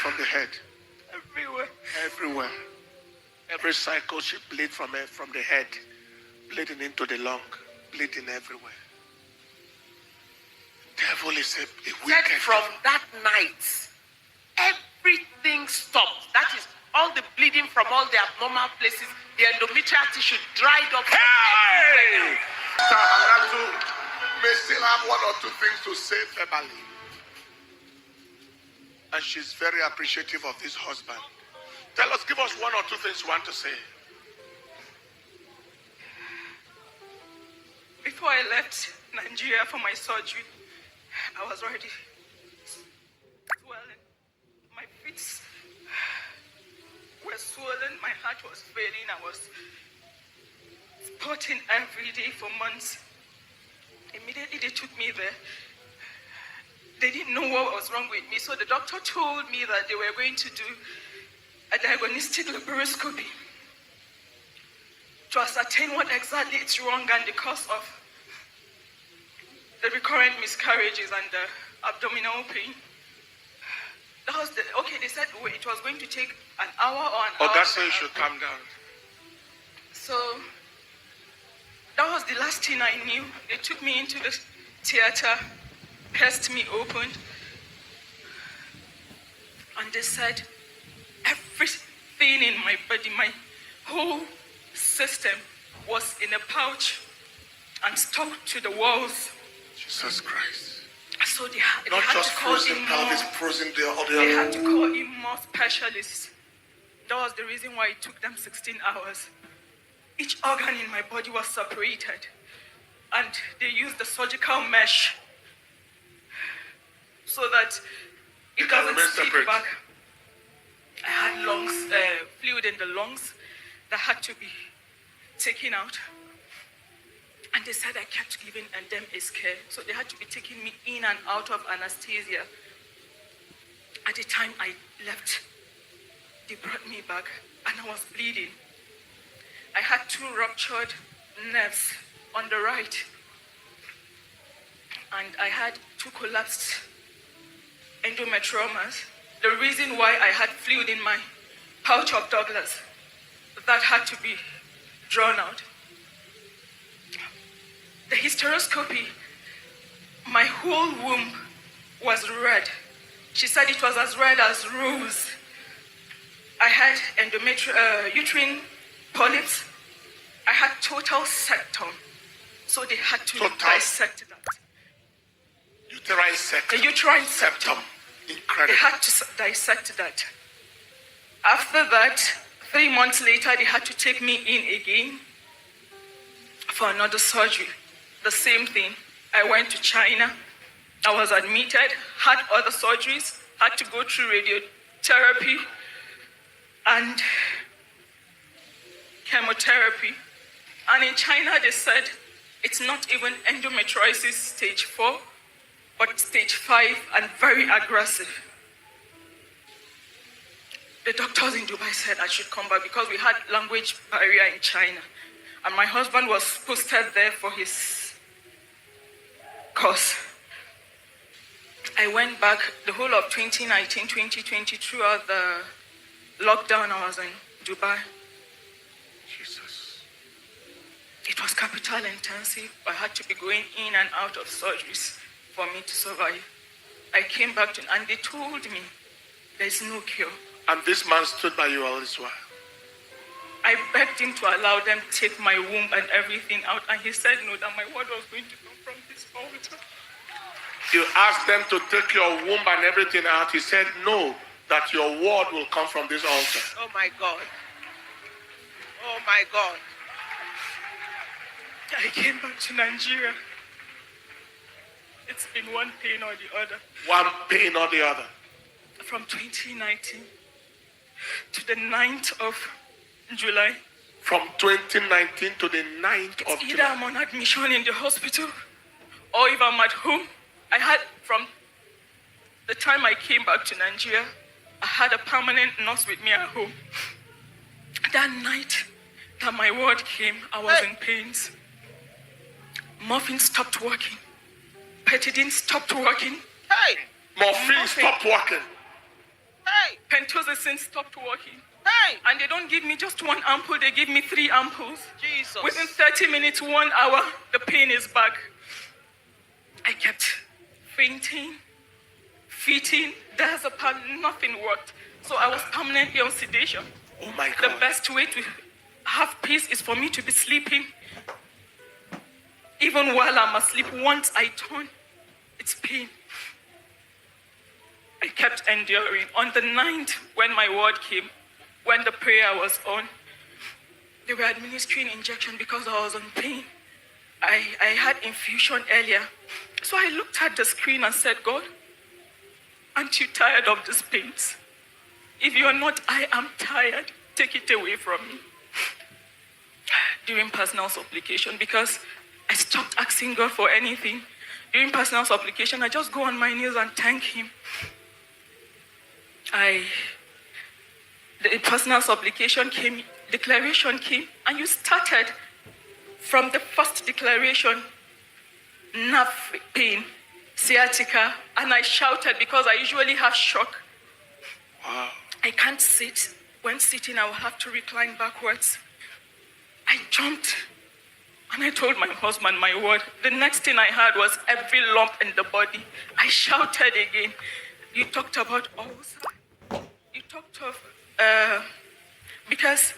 from the head? Everywhere. Everywhere. Every cycle she bleed from the head, bleeding into the lung, bleeding everywhere. Devil is a wicked From devil. that night, everything stopped. That is all the bleeding from all the abnormal places, the endometrial tissue dried up. Hey! Sister Hannatu may still have one or two things to say verbally. And she's very appreciative of this husband. Give us one or two things you want to say. Before I left Nigeria for my surgery, I was already swelling. My feet were swollen, my heart was failing, I was spotting every day for months. Immediately they took me there. They didn't know what was wrong with me, so the doctor told me that they were going to do a diagnostic laparoscopy to ascertain what exactly is wrong and the cause of the recurrent miscarriages and the abdominal pain. That was they said it was going to take an hour or an hour. Oh, that's why you should calm down. So that was the last thing I knew. They took me into the theater, pressed me open, and they said everything in my body, my whole system was in a pouch and stuck to the walls. Jesus Christ. So they had Not to just call frozen in pelvis, more. frozen the They had other. to call in more specialists. That was the reason why it took them 16 hours. Each organ in my body was separated, and they used the surgical mesh so that it doesn't remain slip separate. back. I had fluid in the lungs that had to be taken out. And they said I kept giving them a scare. So they had to be taking me in and out of anesthesia. At the time I left, they brought me back and I was bleeding. I had 2 ruptured nerves on the right. And I had 2 collapsed endometriomas. The reason why I had fluid in my pouch of Douglas, that had to be drawn out. The hysteroscopy, my whole womb was red. She said it was as red as rose. I had uterine polyps. I had total septum. So they had to dissect that. Uterine septum. The uterine septum. Incredible. They had to dissect that. After that, 3 months later, they had to take me in again for another surgery. The same thing. I went to China. I was admitted, had other surgeries, had to go through radiotherapy and chemotherapy. And in China, they said it's not even endometriosis stage 4, but stage 5 and very aggressive. The doctors in Dubai said I should come back because we had language barrier in China. And my husband was posted there for his course. I went back the whole of 2019, 2020, throughout the lockdown. I was in Dubai. Jesus. It was capital intensive. I had to be going in and out of surgeries for me to survive. I came back and they told me there's no cure. And this man stood by you all this while. I begged him to allow them to take my womb and everything out, and he said no, that my word was going to come from this altar. You asked them to take your womb and everything out. He said no, that your word will come from this altar. Oh my God. Oh my God. I came back to Nigeria. It's been one pain or the other. One pain or the other. From 2019 to the 9th of July. From 2019 to the 9th of Either July. I'm on admission in the hospital or if I'm at home. I had, from the time I came back to Nigeria, I had a permanent nurse with me at home. That night that my word came, I was in pains. Morphine stopped working. Petidine stopped working. Hey! Morphine stopped working. Hey! pentosicin stopped working. Hey, And they don't give me just one ampoule, they give me 3 ampoules. Jesus. Within 30 minutes, 1 hour, the pain is back. I kept fainting, fitting, diazepam, nothing worked. So I was permanently on sedation. Oh my The God. best way to have peace is for me to be sleeping. Even while I'm asleep, once I turn, it's pain. I kept enduring. On the 9th, when my word came, when the prayer was on, they were administering injection because I was on pain. I had infusion earlier. So I looked at the screen and said, God, aren't you tired of these pains? If you're not, I am tired. Take it away from me. During personal supplication, because I stopped asking God for anything. During personal supplication, I just go on my knees and thank Him. The personal supplication came, declaration came, and you started from the first declaration, nerve pain, sciatica, and I shouted because I usually have shock. Wow. I can't sit. When sitting, I will have to recline backwards. I jumped and I told my husband my word. The next thing I heard was every lump in the body. I shouted again. You talked about ulcer. You talked of, because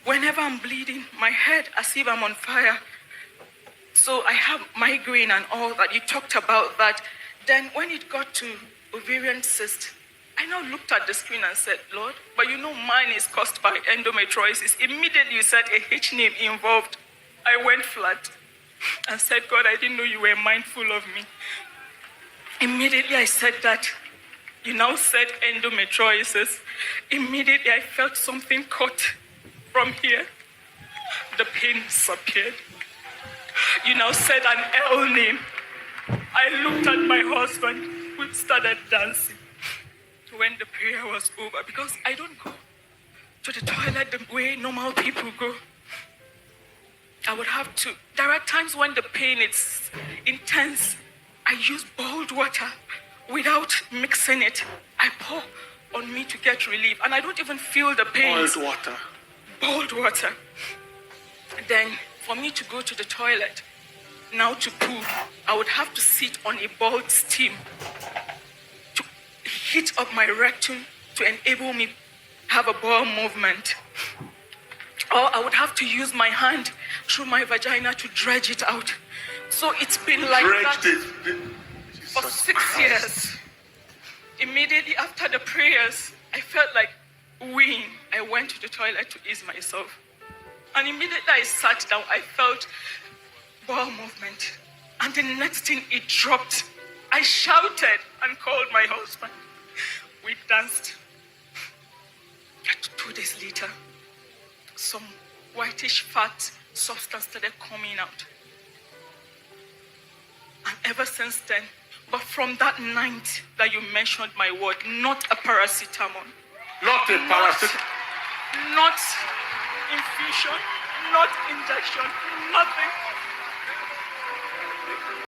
whenever I'm bleeding, my head as if I'm on fire. So I have migraine and all that. You talked about that. Then when it got to ovarian cyst, I now looked at the screen and said, Lord, but you know mine is caused by endometriosis. Immediately you said a H name involved. I went flat and said, God, I didn't know you were mindful of me. Immediately I said that. You now said endometriosis. Immediately I felt something cut from here. The pain disappeared. You now said an L name. I looked at my husband. We started dancing. When the prayer was over, because I don't go to the toilet the way normal people go. I would have to. There are times when the pain is intense. I use boiled water without mixing it. I pour on me to get relief, and I don't even feel the pain. Boiled water. Boiled water. Then, for me to go to the toilet, now to poo, I would have to sit on a boiled steam to heat up my rectum to enable me have a bowel movement. Or I would have to use my hand through my vagina to dredge it out. So it's been like that for 6 years. Immediately after the prayers, I felt like weeing. I went to the toilet to ease myself. And immediately I sat down, I felt bowel movement. And the next thing, it dropped. I shouted and called my husband. We danced. 2 days later, some whitish fat substance started coming out. And ever since then, but from that night that you mentioned my word, not a paracetamol. Not a paracetamol. Not infusion, not injection, nothing.